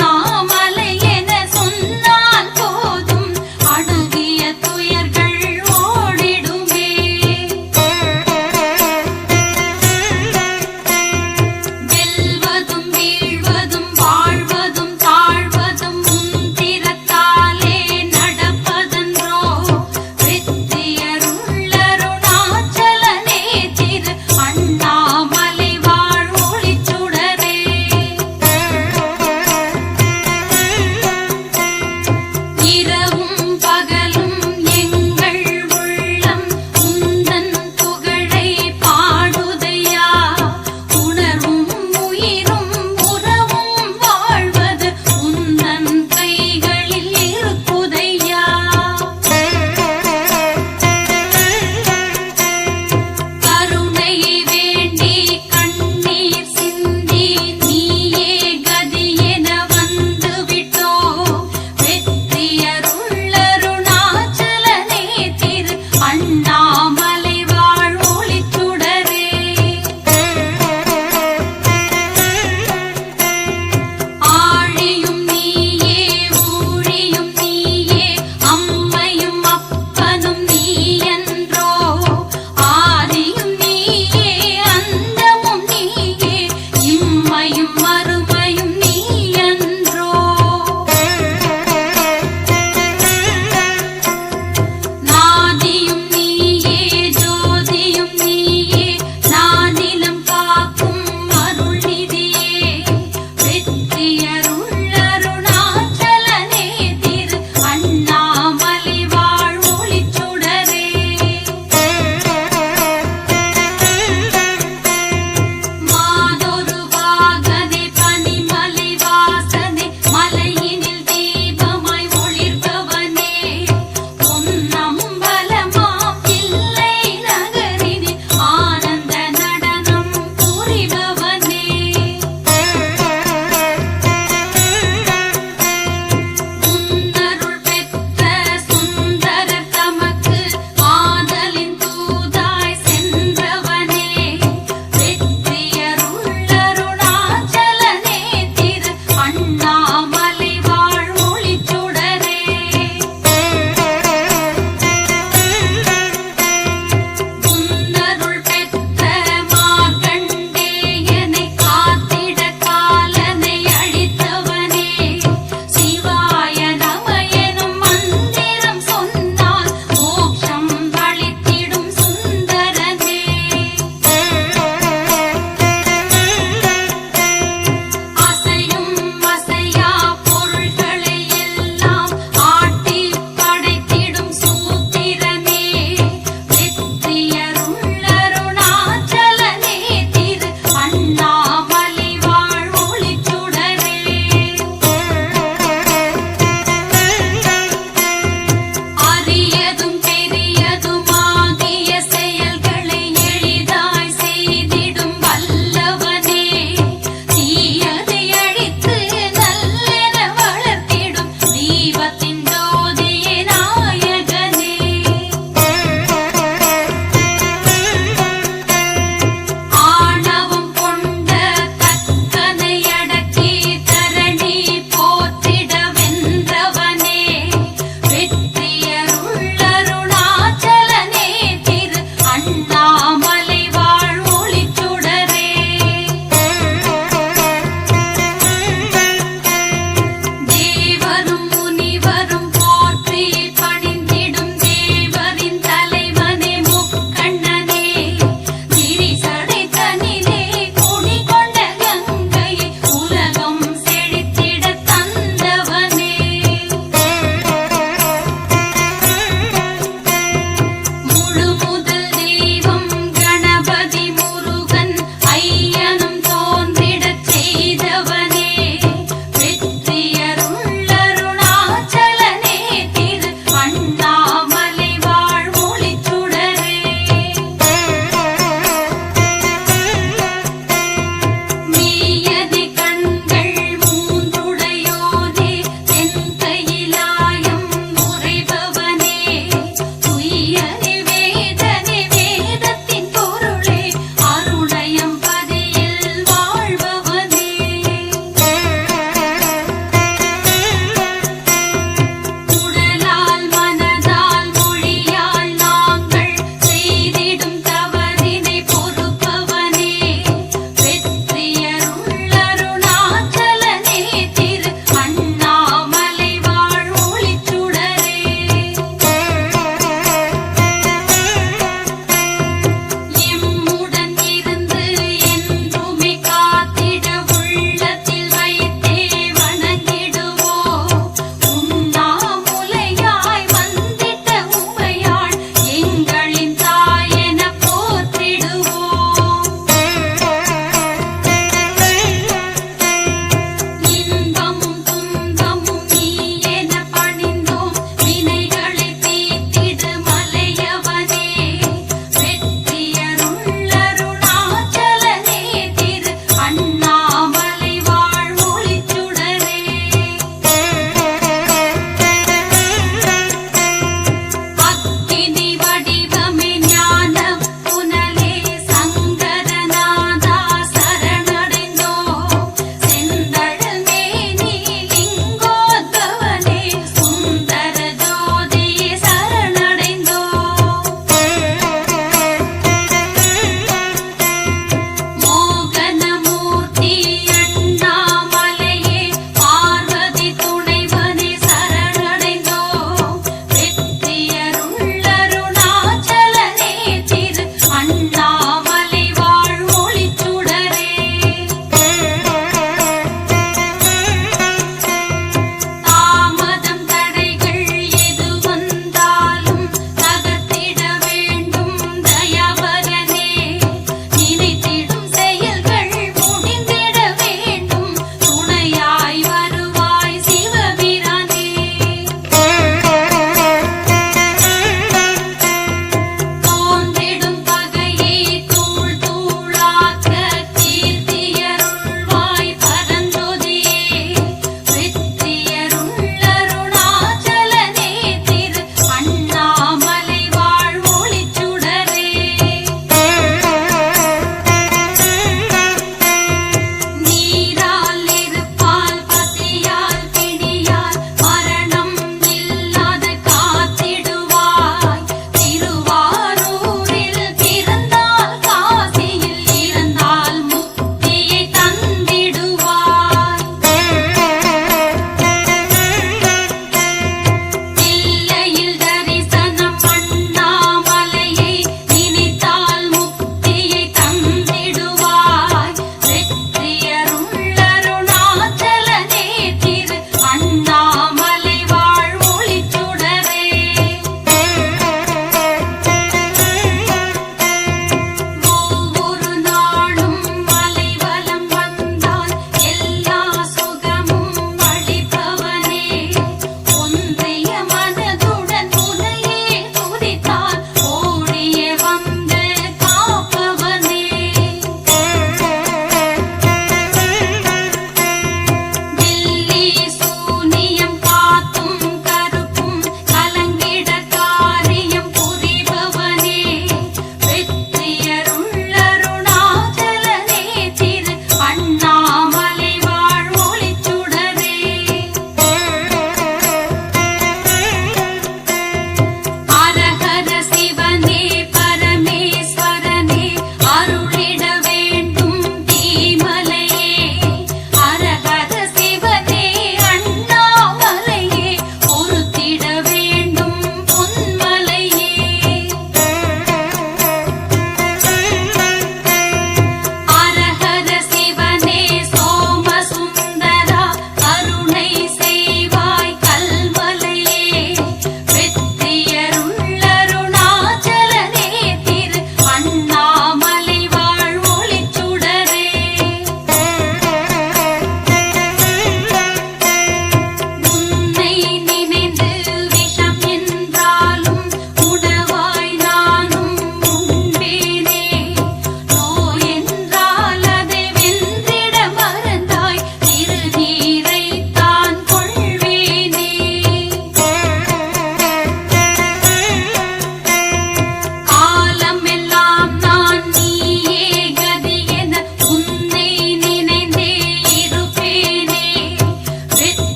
நாம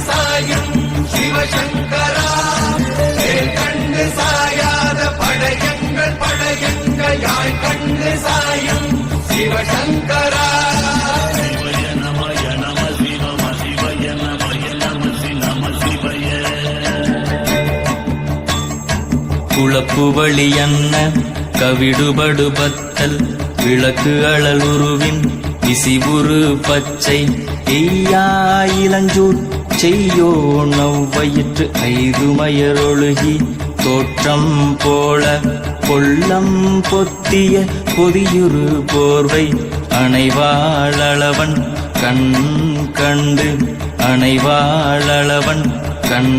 சாயும் சிவசங்கரா கண்டு சாயாத படையங்கள் படையங்கள் யாழ் கண்டு சாயும் சிவசங்கரா குளப்புவழி அன்ன கவிடுபடு பத்தல் விளக்கு அழலுருவின் விசிவுரு பச்சை எய்யா இளஞ்சூர் செய்யோ நவ்வயிற்று ஐதுமயரொழுகி தோற்றம் போல கொள்ளம் பொத்திய பொதியுரு போர்வை அணைவாளவன் கண் கண்டு அணைவாளவன் கண்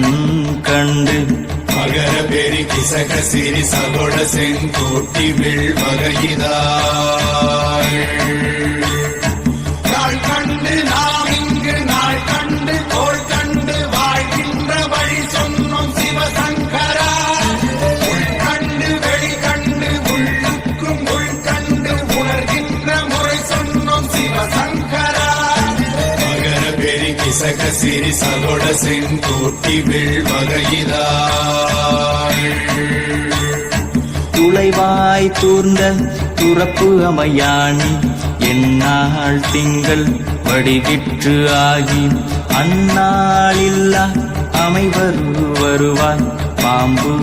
கண்டு மகர பெரி கிசக சிறி சகோட செங்கோட்டி வில் வகையிதாள் நாள் கண்டு நாம் இங்கு நாள் கண்டு தோள் கண்டு வாழ்கின்ற வழி சொன்னோம் சிவசங்கரா உள் கண்டு வெளி கண்டு உள்ளுக்கும் உள் கண்டு உணர்கின்ற முறை சொன்னோம் சிவசங்கரா மகர பெரி கிசக சிறி சகோட செங்கோட்டி வில் வகையிதாள் துளைவாய் தூர்ந்த துறப்பு அமையாணி எந்நாள் திங்கள் வடிவிற்று ஆகி அந்நாளில்லா அமைவரு வருவாய் பாம்பு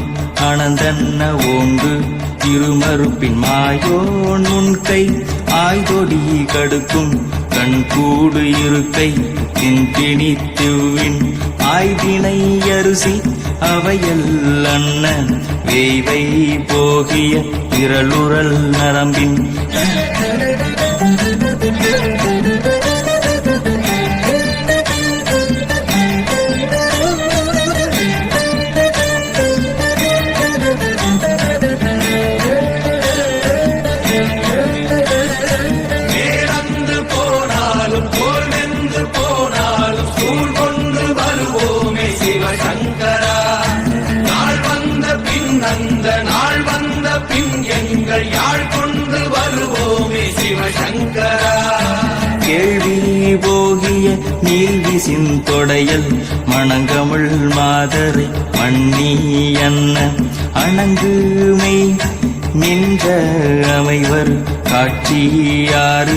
அனந்தன்ன ஓங்கு திருமறுப்பின் மாயோன் முன்கை ஆய்தொடி கடுக்கும் கண்கூடு இருக்கை தின்பிணித்துவின் ஆய்தினை அரிசி அவையல் அன்ன வேய்வை போகிய விரலுரல் நரம்பின் அந்த நாள் வந்த பின் எங்கள் யாழ் கொண்டு வருவோமே சிவசங்கரா கேள்வி போகிய நீல்விசின் தொடையல் மணங்கமிழ் மாதரை மண்ணி அன்ன அணங்குமை நின்ற அமைவர் காட்சியாறு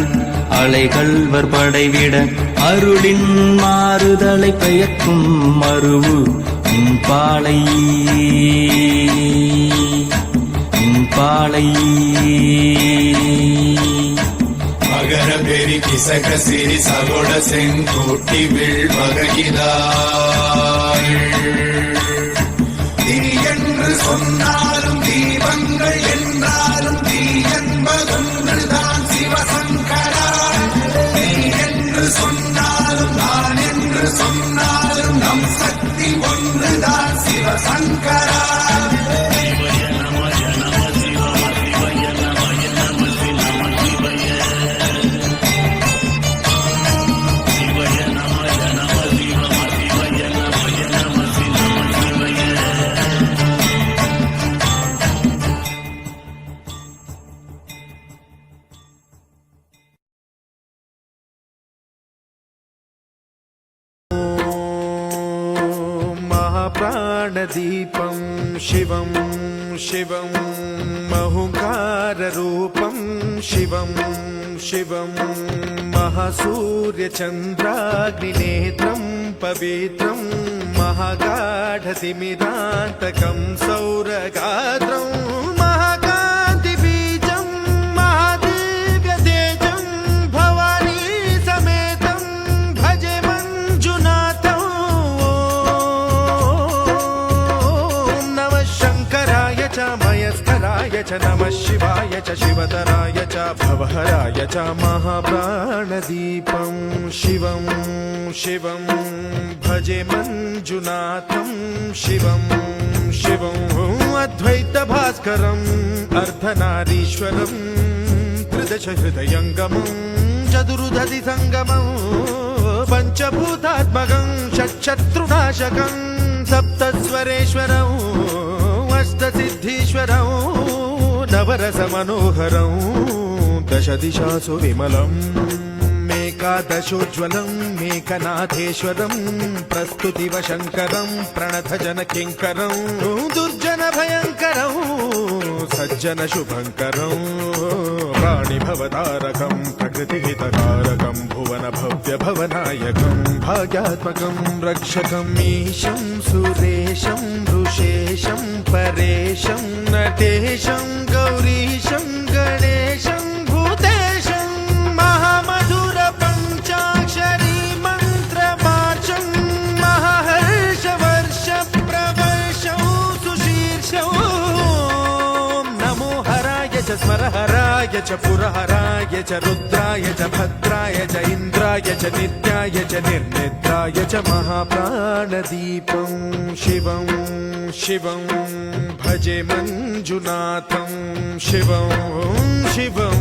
அலைகள்வர் படைவிட அருளின் மாறுதலை பெயர்க்கும் மருவு பாலை மகர பெரி கிசக சிறி சகோட செங்கோட்டி வில் வகையிதாள் தீ என்று சொன்னாலும் தீபங்கள் என்றாலும் தீ என்பதொன்றுதான் சிவசங்கரா தீ என்று சொன்னாலும் நான் என்று சொன்னாலும் நம் சக்தி ஒன்றுதான் சிவசங்கரா प्राणदीपं शिवं शिवं महुकाररूपं शिवं शिवं महासूर्यचन्द्राग्निनेत्रं पवित्रं महागाढतिमिरान्तकं सौरगात्रं महाकान्तिबीजं महादिव्यतेजं भवानी समेतं भजे मञ्जुनाथं मयस्कराय च नमः शिवाय च शिवतराय च भवहराय च महाप्राणदीपं शिवं शिवं भजे मञ्जुनाथं शिवं शिवं अद्वैतभास्करम् अर्धनारीश्वरं त्रिदशहृदयङ्गमं चतुर्दधि सङ्गमं पञ्चभूतात्मकं षट्शत्रुनाशकं सप्तस्वरेश्वरं अष्टसिद्धीश्वरं नवरसमनोहरं दशदिशासु विमलं ఏకాదశోజ్వలం మేకనాథేశ్వరం ప్రస్తుతివ శంకరం ప్రణతజన కింకరం దుర్జన భయంకరం సజ్జన శుభంకరం ప్రాణిభవతారకం ప్రకృతిహితకారకం భువన భవ్య భవనాయకం భాగ్యాత్మకం రక్షకం ఈశం సురేశం ఋషేశం పరేశం నటేశం గౌరీశం గణేశం భూతేశం మహామధుర పంచాక్షరీ మంత్రవాచం మహాహర్ష వర్ష ప్రవర్షం సుశీర్షం నమో హరాయ చ స్మరహరాయ చ పురహరాయ చ రుద్రాయ చ భద్రాయ చ ఇంద్రాయ చ నిత్యాయ చ నిర్నిద్రాయ చ మహాప్రాణదీపం శివం శివం భజే మంజునాథం శివం శివం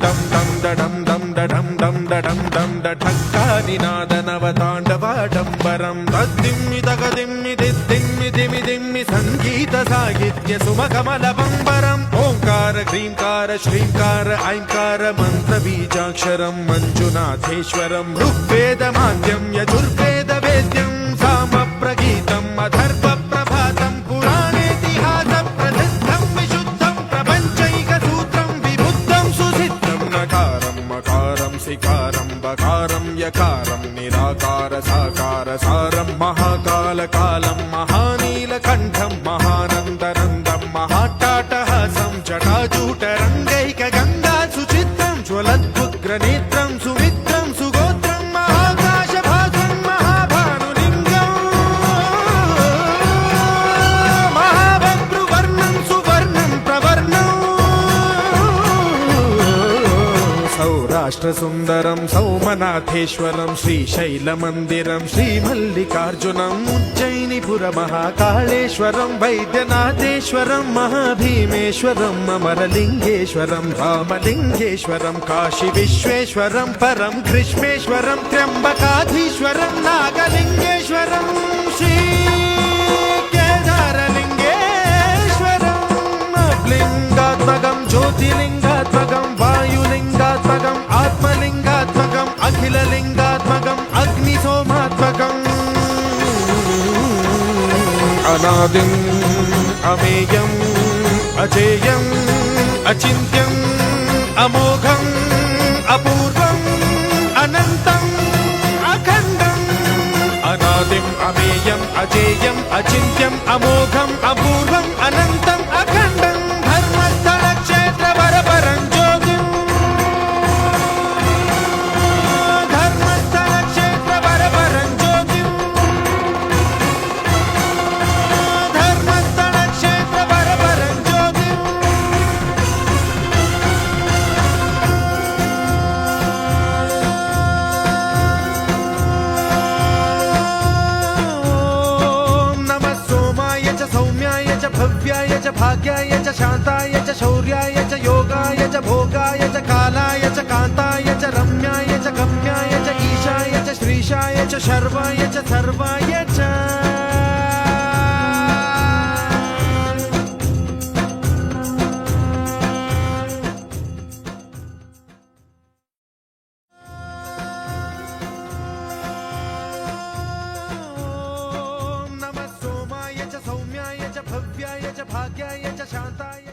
దం దం దడం దం దడం దం దడం దం ఢంకానినాదనవతాండవాడంబరం తద్దిమ్మి తగదిమ్మి దిద్దిమ్మి దిమి దిమ్మి సంగీత సాహిత్య సుమకమల బంబరం ఓంకార హ్రీంకార శ్రీంకార ఐంకార మంత్ర బీజాక్షరం మంజునాథేశ్వరం ఋగ్వేద మాద్యం యజుర్వేద వేద్యం సామ ప్రగీతం అథర్వ ప్రభాతం పురాణేతిహాస ప్రసిద్ధం విశుద్ధం ప్రపంచైక సూత్రం విబుద్ధం సుసిద్ధం నకారం మకారం సికారం బకారం యకారం నిరాకార సాకార సారం మహాకాల కాలం మహానీలకంఠం మహానందనందం మహాటాటహాసం జటాజూట రంగైక గంగా సుచిత్రం జ్వలద్భుగ్రనేత్రం సుమిత్రం సుగోత్రం మహాకాశ భాసం మహాభానులింగం మహాభద్రువర్ణం సువర్ణం ప్రవర్ణం సౌరాష్ట్ర సుందరం సౌమనాథేశ్వరం శ్రీశైలమందిరం శ్రీమల్లికార్జునం ఉజ్జయినిపుర మహాకాళేశ్వరం వైద్యనాథేశ్వరం మహాభీమేశ్వరం అమరలింగేశ్వరం రామలింగేశ్వరం కాశీ విశ్వేశ్వరం పరం కృష్ణేశ్వరం త్ర్యంబకాధీశ్వరం నాగలింగేశ్వరం శ్రీ కేదారలింగేశ్వరం లింగాత్మకం జ్యోతిలింగాత్మకం వాయులింగాత్మకం ఆత్మలింగాత్మకం అఖిలలింగాత్మకం అగ్నిసోమాత్మకం అనాదిం అమేయం అజేయం అచింత్యం అమోఘం అపూర్వం అనంతం అఖండం అనాదిం అమేయం అజేయం అచింత్యం అమోఘం అపూర్వం అనంతం అఖండం ధర్మస్థల క్షేత్ర వరపరం జ్యోతిం ధర్మస్థల క్షేత్ర వరపరం జ్యోతిం ధర్మస్థల క్షేత్ర వరపరం జ్యోతిం ఓం నమః సోమాయ చ సౌమ్యాయ చ భవ్యాయ చ భాగ్యాయ చ శాంతాయ చ శౌర్యాయ చ యోగాయ చ భోగాయ చ కాలాయ చ కాంతాయ చ రమ్యాయ చ గమ్యాయ చ ఈశాయ చ శ్రీశాయ చ శర్వాయ చ సర్వాయ చ ఓం నమః సోమాయ చ సౌమ్యాయ చ భవ్యాయ చ భాగ్యాయ చ శాంతాయ